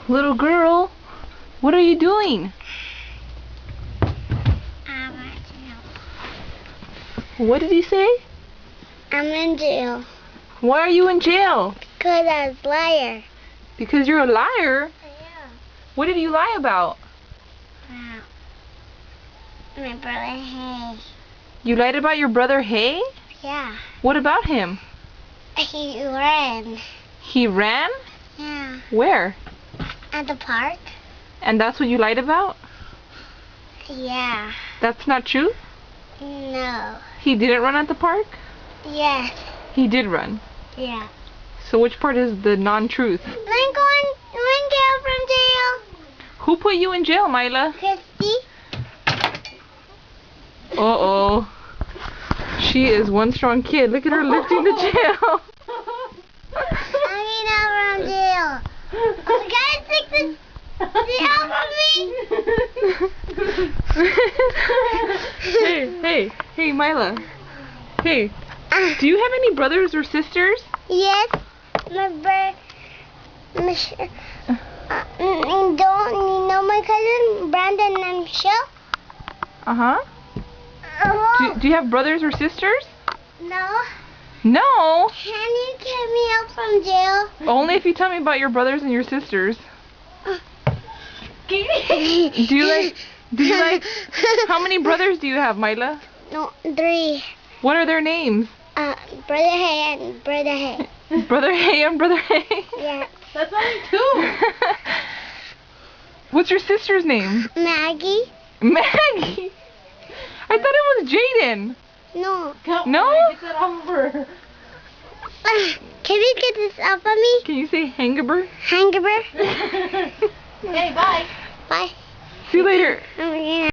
Little girl, what are you doing? I'm in jail. What did he say? I'm in jail. Why are you in jail? Because I was a liar. Because you're a liar? Yeah. What did you lie about? My brother, hey. You lied about your brother Hay? Yeah. What about him? He ran. He ran? Yeah. Where? At the park? And that's what you lied about? Yeah. That's not true? No. He didn't run at the park? Yes. He did run. Yeah. So which part is the non-truth? Lincoln out from jail. Who put you in jail, Mila? Christy. Uh-oh. She is one strong kid. Look at her lifting the jail. I'm out from jail. Oh, guys, take the Hey, hey, Mila. Hey, do you have any brothers or sisters? Yes, my brother. Don't you know my cousin Brandon and Michelle? Uh-huh. Do you have brothers or sisters? No. No. Can you get me out from jail? Only if you tell me about your brothers and your sisters. Do you like, how many brothers do you have, Mila? No, 3. What are their names? Brother Hay and Brother Hay. Brother Hay and Brother Hay? Yeah. That's only 2. What's your sister's name? Maggie? Maggie? I thought it was Jaden. No. No? Get that off of her. Can you get this off of me? Can you say Hangaber? Hangaber? Hey, bye. Bye. See you later. Yeah.